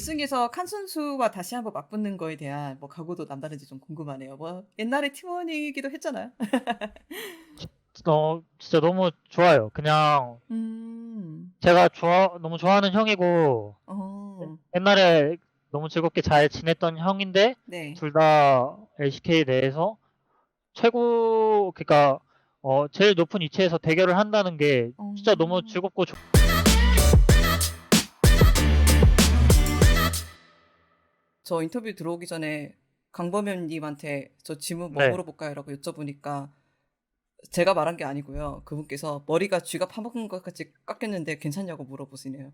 결승에서 칸 선수와 다시 한번 맞붙는 거에 대한 뭐 각오도 남다른지 좀 궁금하네요. 뭐 옛날에 팀원이기도 했잖아요. 진짜 너무 좋아요. 그냥 음. 제가 너무 좋아하는 형이고 어. 옛날에 너무 즐겁게 잘 지냈던 형인데 네. 둘 다 LCK 내에서 최고 그러니까 제일 높은 위치에서 대결을 한다는 게 진짜 너무 어. 즐겁고 저 인터뷰 들어오기 전에 강범현 님한테 "저 질문 뭐 네. 물어볼까요?"라고 여쭤보니까 제가 말한 게 아니고요. 그분께서 머리가 쥐가 파먹은 것 같이 깎였는데 괜찮냐고 물어보시네요.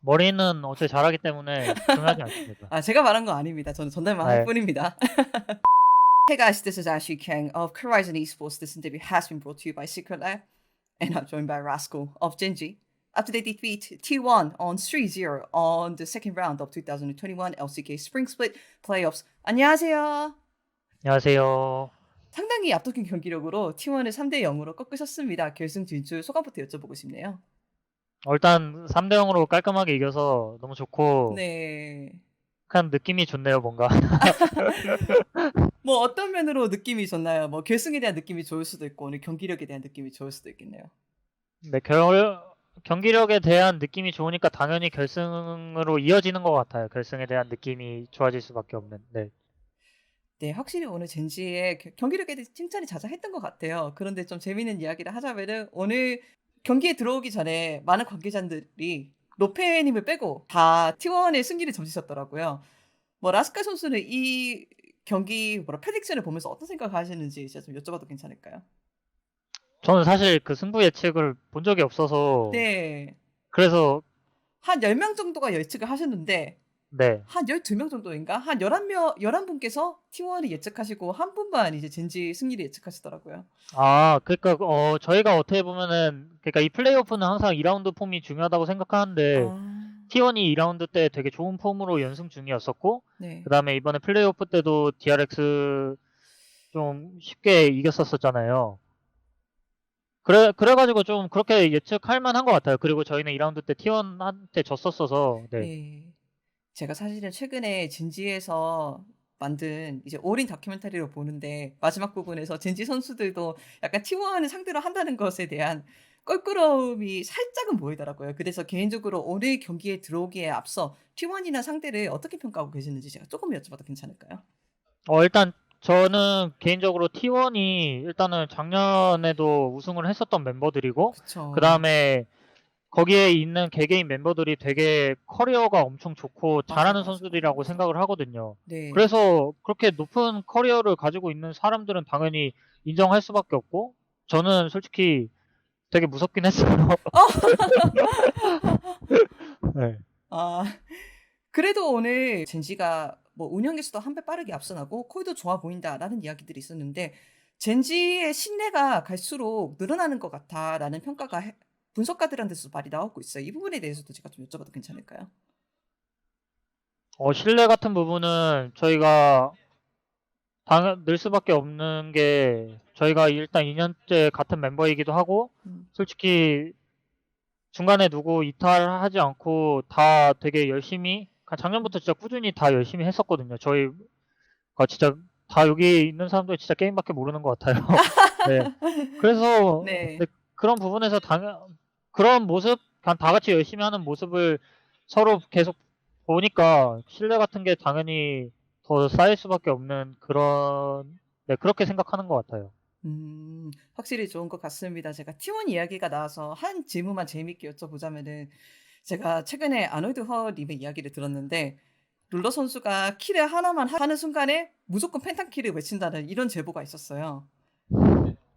머리는 어차피 잘하기 때문에 중요하지 않습니다. 아 제가 말한 거 아닙니다. 저는 전달만 할 네. 뿐입니다. Hey guys, this is Ashley Kang of Horizon Esports. This interview has been brought to you by Secret Lab, and I'm joined by Rascal of Genji. After they defeat T1 on 3-0 on the second round of 2021 LCK Spring Split playoffs. 안녕하세요. 안녕하세요. 상당히 압도적인 경기력으로 T1을 3대 0으로 꺾으셨습니다. 결승 진출 소감부터 여쭤보고 싶네요. 일단 3대 0으로 깔끔하게 이겨서 너무 좋고 네. 약간 느낌이 좋네요, 뭔가. 뭐 어떤 면으로 느낌이 좋나요? 뭐 결승에 대한 느낌이 좋을 수도 있고 오늘 경기력에 대한 느낌이 좋을 수도 있겠네요. 네, 경기력에 대한 느낌이 좋으니까 당연히 결승으로 이어지는 것 같아요. 결승에 대한 느낌이 좋아질 수밖에 없는. 네. 네, 확실히 오늘 젠지의 경기력에 대해 칭찬이 자자했던 것 같아요. 그런데 좀 재미있는 이야기를 하자면은 오늘 경기에 들어오기 전에 많은 관계자들이 로페님을 빼고 다 T1의 승리를 점치셨더라고요. 뭐 라스칼 선수는 이 경기 프레딕션을 보면서 어떤 생각을 하시는지 제가 좀 여쭤봐도 괜찮을까요? 저는 사실 그 승부 예측을 본 적이 없어서 네. 그래서 한 10명 정도가 예측을 하셨는데 네. 한 12명 정도인가? 한 11분께서 T1을 예측하시고 한 분만 이제 젠지 승리를 예측하시더라고요. 그러니까 저희가 어떻게 보면은 그러니까 이 플레이오프는 항상 2라운드 폼이 중요하다고 생각하는데 아. T1이 2라운드 때 되게 좋은 폼으로 연승 중이었었고 네. 그다음에 이번에 플레이오프 때도 DRX 좀 쉽게 이겼었잖아요. 그래 가지고 좀 그렇게 예측할 만한 것 같아요. 그리고 저희는 2라운드 때 T1한테 졌었어서 네. 네. 제가 사실은 최근에 젠지에서 만든 이제 올인 다큐멘터리를 보는데 마지막 부분에서 젠지 선수들도 약간 T1을 상대로 한다는 것에 대한 껄끄러움이 살짝은 보이더라고요. 그래서 개인적으로 오늘 경기에 들어오기에 앞서 T1이나 상대를 어떻게 평가하고 계시는지 제가 조금 여쭤봐도 괜찮을까요? 일단 저는 개인적으로 T1이 일단은 작년에도 우승을 했었던 멤버들이고 그쵸. 그다음에 거기에 있는 개개인 멤버들이 되게 커리어가 엄청 좋고 맞아요, 잘하는 맞아요, 선수들이라고 맞아요. 생각을 하거든요. 네. 그래서 그렇게 높은 커리어를 가지고 있는 사람들은 당연히 인정할 수밖에 없고 저는 솔직히 되게 무섭긴 했어요. 네. 아. 그래도 오늘 젠지가 뭐 운영에서도 한 배 빠르게 앞서 나고 "콜도 좋아 보인다."라는 이야기들이 있었는데 "젠지의 신뢰가 갈수록 늘어나는 것 같다."라는 평가가 분석가들한테서도 많이 나오고 있어요. 이 부분에 대해서도 제가 좀 여쭤봐도 괜찮을까요? 신뢰 같은 부분은 저희가 늘 수밖에 없는 게 저희가 일단 2 년째 같은 멤버이기도 하고 음. 솔직히 중간에 누구 이탈하지 않고 다 되게 열심히 작년부터 진짜 꾸준히 다 열심히 했었거든요. 저희가 진짜 다 여기 있는 사람들 진짜 게임밖에 모르는 것 같아요. 네. 그래서 네 네. 그런 부분에서 그런 모습 그냥 다 같이 열심히 하는 모습을 서로 계속 보니까 신뢰 같은 게 당연히 더 쌓일 수밖에 없는 그런 네 그렇게 생각하는 것 같아요. 확실히 좋은 것 같습니다. 제가 T1 이야기가 나와서 한 질문만 재미있게 여쭤보자면은 제가 최근에 아놀드 허 님의 이야기를 들었는데 룰러 선수가 킬을 하나만 하는 순간에 무조건 펜타킬을 외친다는 이런 제보가 있었어요.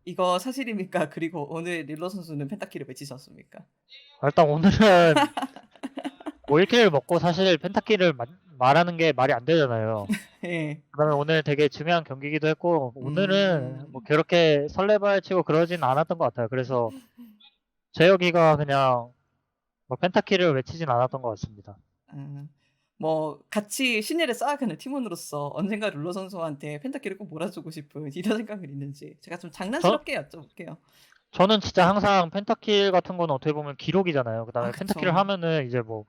이거 사실입니까? 그리고 오늘 릴러 선수는 펜타킬을 외치셨습니까? 일단 오늘은 뭐 1킬을 먹고 사실 펜타킬을 말하는 게 말이 안 되잖아요. 예. 그다음에 오늘 되게 중요한 경기이기도 했고 오늘은 뭐 음. 그렇게 설레발치고 그러진 않았던 것 같아요. 그래서 재혁이가 그냥 뭐 펜타킬을 외치진 않았던 것 같습니다. 아. 뭐 같이 신예를 쌓아가는 팀원으로서 언젠가 룰러 선수한테 펜타킬을 꼭 몰아주고 싶은 이런 생각은 있는지 제가 좀 저 장난스럽게 여쭤볼게요. 저는 진짜 항상 펜타킬 같은 거는 어떻게 보면 기록이잖아요. 아 그다음에 펜타킬을 그쵸. 하면은 이제 뭐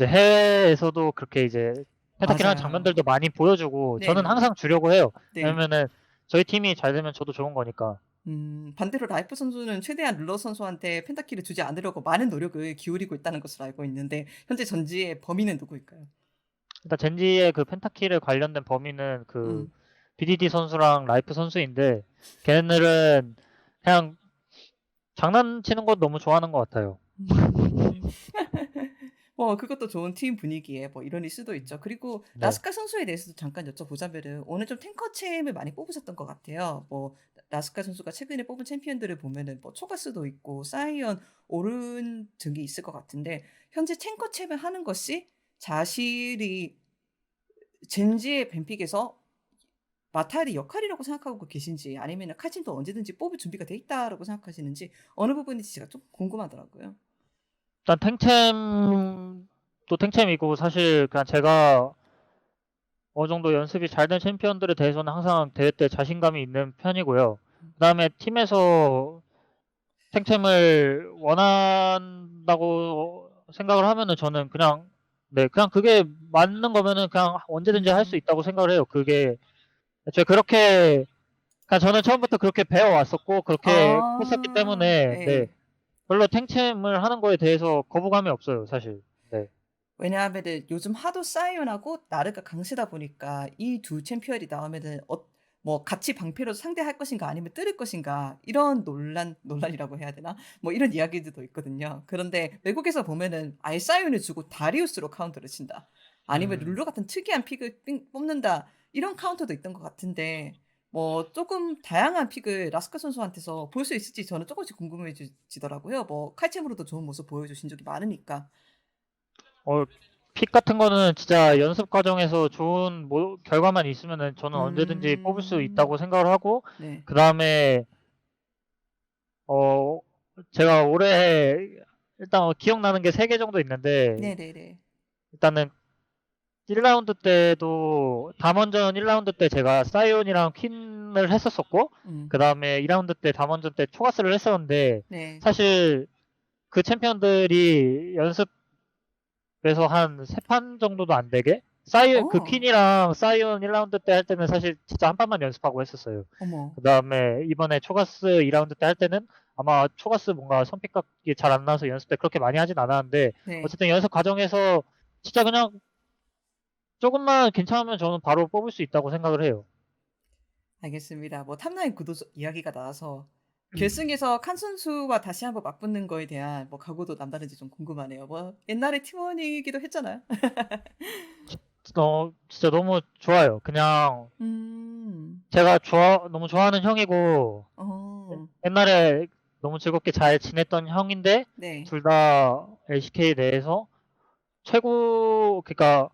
이제 해외에서도 그렇게 이제 펜타키를 하는 맞아요. 장면들도 많이 보여주고 저는 네네. 항상 주려고 해요. 네. 왜냐면은 저희 팀이 잘 되면 저도 좋은 거니까. 반대로 라이프 선수는 최대한 룰러 선수한테 펜타키를 주지 않으려고 많은 노력을 기울이고 있다는 것으로 알고 있는데 현재 전지의 범인은 누구일까요? 일단 젠지의 그 펜타키를 관련된 범인은 그 음. BDD 선수랑 라이프 선수인데 걔네들은 그냥 장난치는 거 너무 좋아하는 것 같아요. 음. 그것도 좋은 팀 분위기에 이론일 수도 있죠. 그리고 네. 라스칼 선수에 대해서도 잠깐 여쭤보자면은 오늘 좀 탱커 챔을 많이 뽑으셨던 것 같아요. 라스칼 선수가 최근에 뽑은 챔피언들을 보면은 초가스도 있고 사이언, 오른 등이 있을 것 같은데 현재 탱커 챔을 하는 것이 자신이 젠지의 뱀픽에서 맡아야 될 역할이라고 생각하고 계신지 아니면은 칼침도 언제든지 뽑을 준비가 돼 있다라고 생각하시는지 어느 부분인지 제가 좀 궁금하더라고요. 일단 탱챔도 탱챔이고 사실 그냥 제가 어느 정도 연습이 잘 된 챔피언들에 대해서는 항상 대회 때 자신감이 있는 편이고요. 그다음에 팀에서 탱챔을 원한다고 생각을 하면은 저는 그냥 그냥 그게 맞는 거면은 그냥 언제든지 할 수 음. 있다고 생각을 해요. 그게 애초에 그렇게 그냥 저는 처음부터 그렇게 배워 왔었고 그렇게 했었기 아. 때문에 예. 별로 탱챔을 하는 거에 대해서 거부감이 없어요, 사실. 네. 왜냐하면은 요즘 하도 사이언하고 나르가 강세다 보니까 이 두 챔피언이 나오면은 같이 방패로 상대할 것인가 아니면 뚫을 것인가 이런 논란이라고 해야 되나? 이런 이야기들도 있거든요. 그런데 외국에서 보면은 아예 사이언을 주고 다리우스로 카운터를 친다. 아니면 음. 룰루 같은 특이한 픽을 뽑는다. 이런 카운터도 있던 것 같은데 쪼금 다양한 픽을 라스카 선수한테서 볼 수 있을지 저는 쪼끔씩 궁금해지더라고요. 칼챔으로도 좋은 모습 보여주신 적이 많으니까. 어 픽 같은 거는 진짜 연습 과정에서 좋은 결과만 있으면은 저는 언제든지 뽑을 수 음. 있다고 생각을 하고 네. 그다음에 어 제가 올해 일단 기억나는 게 3개 정도 있는데 네네네. 일단은 1 라운드 때도 담원전 1 라운드 때 제가 사이온이랑 퀸을 했었었고 음. 그다음에 2 라운드 때 담원전 때 초가스를 했었는데 네. 사실 그 챔피언들이 연습에서 한 3판 정도도 안 되게 어. 퀸이랑 사이온 1 라운드 때 할 때는 사실 진짜 한 판만 연습하고 했었어요. 어머. 그다음에 이번에 초가스 2 라운드 때 할 때는 아마 초가스 뭔가 선픽각이 잘 안 나와서 연습 때 그렇게 많이 하진 않았는데 네. 어쨌든 연습 과정에서 진짜 그냥 쪼금만 괜찮으면 저는 바로 뽑을 수 있다고 생각을 해요. 알겠습니다. 탑라인 구도 이야기가 나와서 결승에서 칸 선수와 다시 한번 맞붙는 거에 대한 각오도 남다른지 좀 궁금하네요. 옛날에 팀원이기도 했잖아요. 진짜 너무 좋아요. 그냥 음. 제가 너무 좋아하는 형이고 어. 옛날에 너무 즐겁게 잘 지냈던 형인데 네. 둘 다 LCK 내에서 그러니까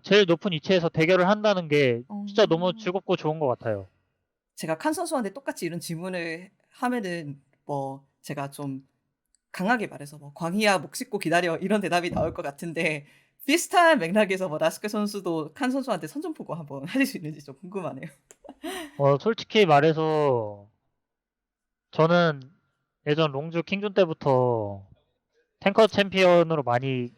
제일 높은 위치에서 대결을 한다는 게 진짜 너무 어. 즐겁고 좋은 것 같아요. 제가 칸 선수한테 똑같이 이런 질문을 하면은 제가 좀 강하게 말해서 "광희야 목 씻고 기다려." 이런 대답이 나올 것 같은데 비슷한 맥락에서 라스칼 선수도 칸 선수한테 선전포고 한번 하실 수 있는지 좀 궁금하네요. 솔직히 말해서 저는 예전 롱주 킹존 때부터 탱커 챔피언으로 많이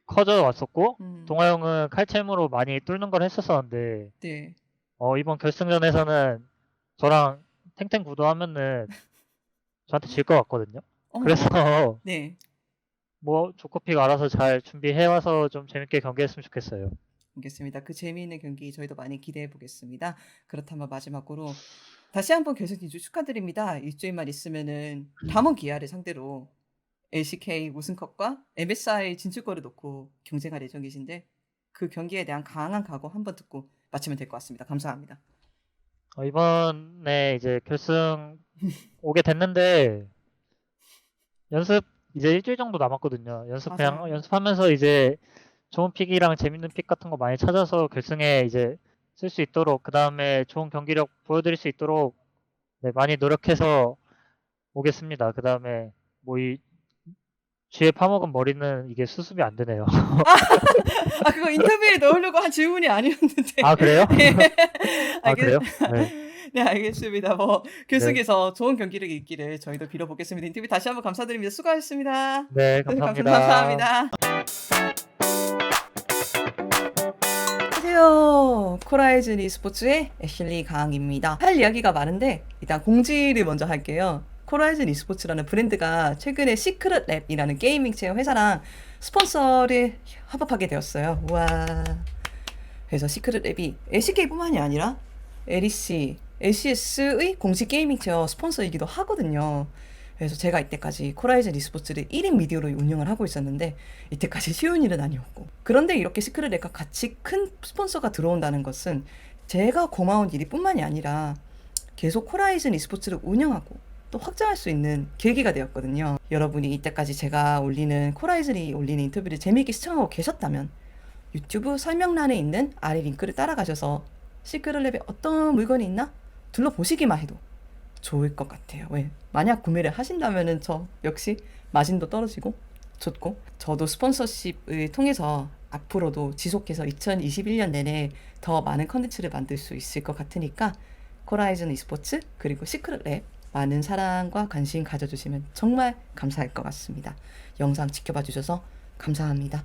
커져 왔었고 음. 동아 형은 칼챔으로 많이 뚫는 걸 했었었는데 네. 이번 결승전에서는 저랑 탱탱 구도하면은 저한테 질 것 같거든요. 그래서 어머. 네. 조코픽 알아서 잘 준비해 와서 좀 재밌게 경기했으면 좋겠어요. 알겠습니다. 그 재미있는 경기 저희도 많이 기대해 보겠습니다. 그렇다면 마지막으로 다시 한번 결승 진출 축하드립니다. 일주일만 있으면은 담원 기아를 상대로 LCK 우승컵과 MSI 진출권을 놓고 경쟁할 예정이신데 그 경기에 대한 강한 각오 한번 듣고 마치면 될 것 같습니다. 감사합니다. 이번에 이제 결승 오게 됐는데 연습 이제 1주일 정도 남았거든요. 그냥 맞아요. 연습하면서 이제 좋은 픽이랑 재밌는 픽 같은 거 많이 찾아서 결승에 이제 쓸 수 있도록 그다음에 좋은 경기력 보여드릴 수 있도록 많이 노력해서 오겠습니다. 그다음에 이 쥐에 파먹은 머리는 이게 수습이 안 되네요. 그거 인터뷰에 넣으려고 한 질문이 아니었는데. 아 그래요? 예. 아 알겠 그래요? 네. 네 알겠습니다. 네. 결승에서 좋은 경기력이 있기를 저희도 빌어보겠습니다. 인터뷰 다시 한번 감사드립니다. 수고하셨습니다. 네 네 감사합니다. 감사합니다. 안녕하세요. 코라이즌 e스포츠의 애슐리 강입니다. 할 이야기가 많은데 일단 공지를 먼저 할게요. 코라이즌 e스포츠라는 브랜드가 최근에 시크릿 랩이라는 게이밍 체어 회사랑 스폰서를 협업하게 되었어요. 와. 그래서 시크릿 랩이 LCK뿐만이 아니라 LEC, LCS의 공식 게이밍 체어 스폰서이기도 하거든요. 그래서 제가 이때까지 코라이즌 e스포츠를 1인 미디어로 운영을 하고 있었는데 이때까지 쉬운 일은 아니었고, 그런데 이렇게 시크릿 랩과 같이 큰 스폰서가 들어온다는 것은 제가 고마운 일이 뿐만이 아니라 계속 코라이즌 e스포츠를 운영하고 또 확장할 수 있는 계기가 되었거든요. 여러분이 이때까지 제가 올리는 코라이즌이 올리는 인터뷰를 재미있게 시청하고 계셨다면 유튜브 설명란에 있는 아래 링크를 따라가셔서 시크릿 랩에 어떤 물건이 있나 둘러보시기만 해도 좋을 것 같아요. 왜? 만약 구매를 하신다면은 저 역시 마진도 떨어지고 좋고, 저도 스폰서십을 통해서 앞으로도 지속해서 2021년 내내 더 많은 컨텐츠를 만들 수 있을 것 같으니까 코라이즌 e스포츠 그리고 시크릿 랩 많은 사랑과 관심 가져주시면 정말 감사할 것 같습니다. 영상 지켜봐 주셔서 감사합니다.